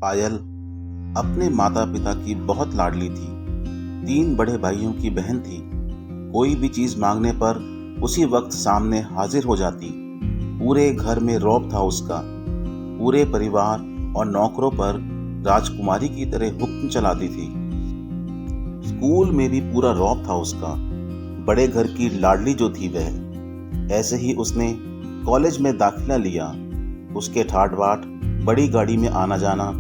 पायल अपने माता पिता की बहुत लाडली थी। 3 बड़े भाइयों की बहन थी। कोई भी चीज मांगने पर उसी वक्त सामने हाजिर हो जाती। पूरे घर में रौब था उसका। पूरे परिवार और नौकरों पर राजकुमारी की तरह हुक्म चलाती थी। स्कूल में भी पूरा रौब था उसका। बड़े घर की लाडली जो थी वह। ऐसे ही उसने कॉलेज में दाखिला लिया। उसके ठाट बाट, बड़ी गाड़ी में आना जाना,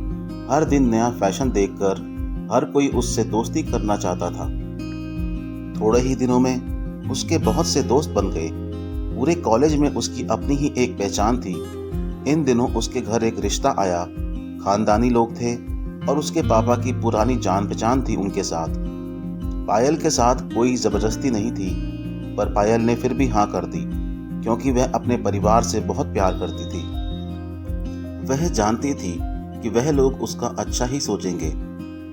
हर दिन नया फैशन देखकर हर कोई उससे दोस्ती करना चाहता था। थोड़े ही दिनों में उसके बहुत से दोस्त बन गए। पूरे कॉलेज में उसकी अपनी ही एक पहचान थी। इन दिनों उसके घर एक रिश्ता आया। खानदानी लोग थे और उसके पापा की पुरानी जान पहचान थी उनके साथ। पायल के साथ कोई जबरदस्ती नहीं थी, पर पायल ने फिर भी हाँ कर दी, क्योंकि वह अपने परिवार से बहुत प्यार करती थी। वह जानती थी कि वह लोग उसका अच्छा ही सोचेंगे।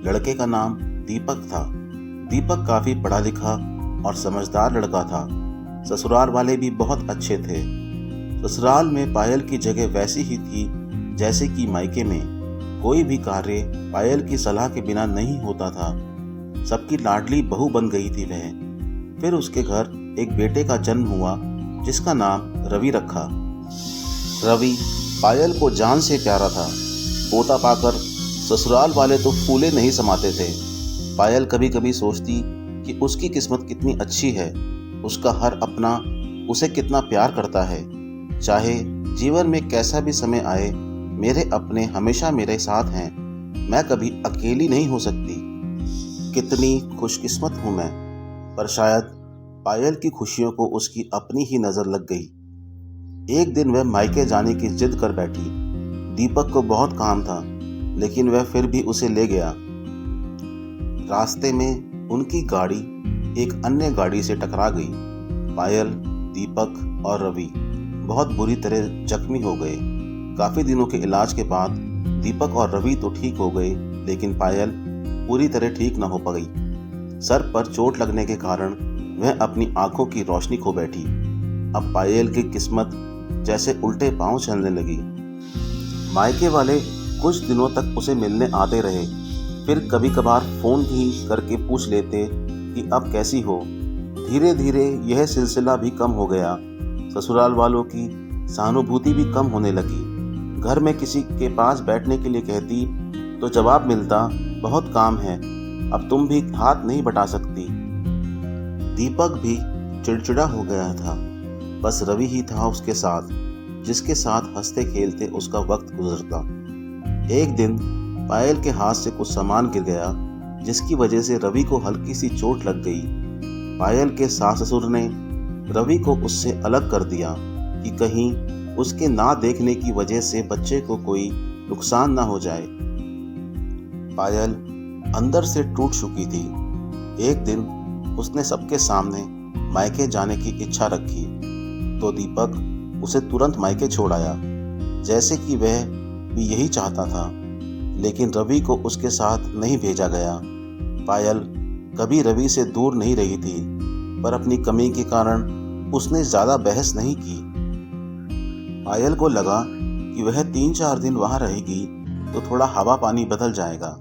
लड़के का नाम दीपक था। दीपक काफी पढ़ा लिखा और समझदार लड़का था। ससुराल वाले भी बहुत अच्छे थे। ससुराल में पायल की जगह वैसी ही थी जैसे कि मायके में। कोई भी कार्य पायल की सलाह के बिना नहीं होता था। सबकी लाडली बहू बन गई थी वह। फिर उसके घर एक बेटे का जन्म हुआ जिसका नाम रवि रखा। रवि पायल को जान से प्यारा था। पोता पाकर ससुराल वाले तो फूले नहीं समाते थे। पायल कभी कभी सोचती कि उसकी किस्मत कितनी अच्छी है। उसका हर अपना उसे कितना प्यार करता है। चाहे जीवन में कैसा भी समय आए, मेरे अपने हमेशा मेरे साथ हैं। मैं कभी अकेली नहीं हो सकती। कितनी खुशकिस्मत हूं मैं। पर शायद पायल की खुशियों को उसकी अपनी ही नजर लग गई। एक दिन वह मायके जाने की जिद कर बैठी। दीपक को बहुत काम था, लेकिन वह फिर भी उसे ले गया। रास्ते में उनकी गाड़ी एक अन्य गाड़ी से टकरा गई। पायल, दीपक और रवि बहुत बुरी तरह जख्मी हो गए। काफी दिनों के इलाज के बाद दीपक और रवि तो ठीक हो गए, लेकिन पायल पूरी तरह ठीक न हो पाई। सर पर चोट लगने के कारण वह अपनी आंखों की रोशनी खो बैठी। अब पायल की किस्मत जैसे उल्टे पांव चलने लगी। मायके वाले कुछ दिनों तक उसे मिलने आते रहे। फिर कभी कभार फोन भी करके पूछ लेते कि अब कैसी हो। धीरे धीरे यह सिलसिला भी कम हो गया। ससुराल वालों की सहानुभूति भी कम होने लगी। घर में किसी के पास बैठने के लिए कहती तो जवाब मिलता, बहुत काम है, अब तुम भी हाथ नहीं बटा सकती। दीपक भी चिड़चिड़ा हो गया था। बस रवि ही था उसके साथ, जिसके साथ हंसते खेलते उसका वक्त गुजरता। एक दिन पायल के हाथ से कुछ सामान गिर गया, जिसकी वजह से रवि को हल्की सी चोट लग गई। पायल के सास ससुर ने रवि को उससे अलग कर दिया कि कहीं उसके ना देखने की वजह से बच्चे को कोई नुकसान ना हो जाए। पायल अंदर से टूट चुकी थी। एक दिन उसने सबके सामने मायके जाने की इच्छा रखी, तो दीपक उसे तुरंत मायके छोड़ आया, जैसे कि वह भी यही चाहता था। लेकिन रवि को उसके साथ नहीं भेजा गया। पायल कभी रवि से दूर नहीं रही थी, पर अपनी कमी के कारण उसने ज्यादा बहस नहीं की। पायल को लगा कि वह 3-4 दिन वहां रहेगी तो थोड़ा हवा पानी बदल जाएगा,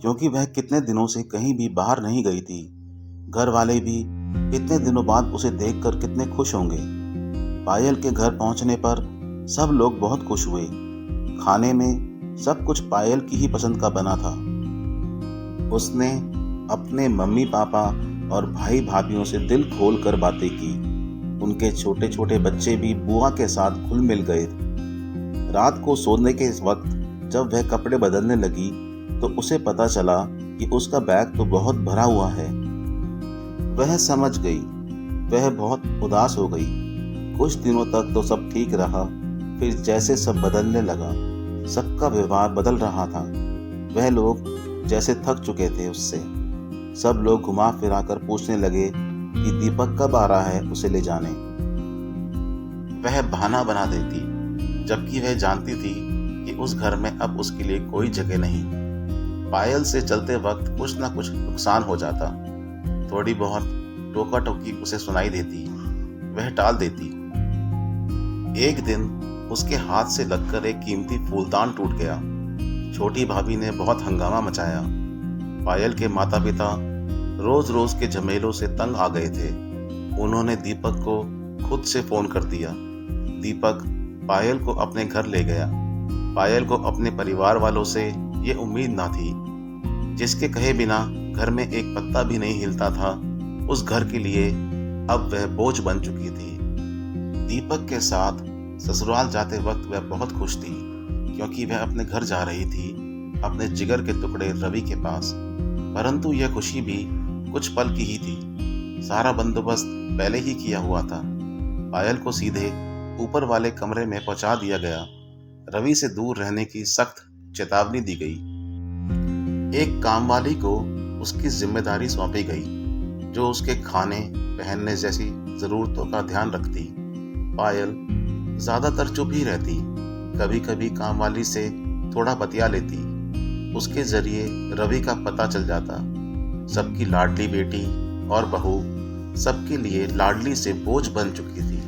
क्योंकि वह कितने दिनों से कहीं भी बाहर नहीं गई थी। घर वाले भी इतने दिनों बाद उसे देखकर कितने खुश होंगे। पायल के घर पहुंचने पर सब लोग बहुत खुश हुए। खाने में सब कुछ पायल की ही पसंद का बना था। उसने अपने मम्मी पापा और भाई भाभीयों से दिल खोल कर बातें की। उनके छोटे छोटे बच्चे भी बुआ के साथ घुल मिल गए। रात को सोने के वक्त जब वह कपड़े बदलने लगी तो उसे पता चला कि उसका बैग तो बहुत भरा हुआ है। वह समझ गई। वह बहुत उदास हो गई। कुछ दिनों तक तो सब ठीक रहा, फिर जैसे सब बदलने लगा। सबका व्यवहार बदल रहा था। वह लोग जैसे थक चुके थे उससे। सब लोग घुमा फिरा कर पूछने लगे कि दीपक कब आ रहा है उसे ले जाने। वह बहाना बना देती, जबकि वह जानती थी कि उस घर में अब उसके लिए कोई जगह नहीं। पायल से चलते वक्त कुछ न कुछ नुकसान हो जाता। थोड़ी बहुत टोका टोकी उसे सुनाई देती, वह टाल देती। एक दिन उसके हाथ से लगकर एक कीमती फूलदान टूट गया। छोटी भाभी ने बहुत हंगामा मचाया। पायल के माता पिता रोज रोज के झमेलों से तंग आ गए थे। उन्होंने दीपक को खुद से फोन कर दिया। दीपक पायल को अपने घर ले गया। पायल को अपने परिवार वालों से ये उम्मीद ना थी। जिसके कहे बिना घर में एक पत्ता भी नहीं हिलता था, उस घर के लिए अब वह बोझ बन चुकी थी। दीपक के साथ ससुराल जाते वक्त वह बहुत खुश थी, क्योंकि वह अपने घर जा रही थी, अपने जिगर के टुकड़े रवि के पास। परंतु यह खुशी भी कुछ पल की ही थी। सारा बंदोबस्त पहले ही किया हुआ था। पायल को सीधे ऊपर वाले कमरे में पहुंचा दिया गया। रवि से दूर रहने की सख्त चेतावनी दी गई। एक कामवाली को उसकी जिम्मेदारी सौंपी गई, जो उसके खाने पहनने जैसी जरूरतों का ध्यान रखती। पायल ज्यादातर चुप ही रहती, कभी कभी कामवाली से थोड़ा बतिया लेती। उसके जरिए रवि का पता चल जाता। सबकी लाडली बेटी और बहू सबके लिए लाडली से बोझ बन चुकी थी।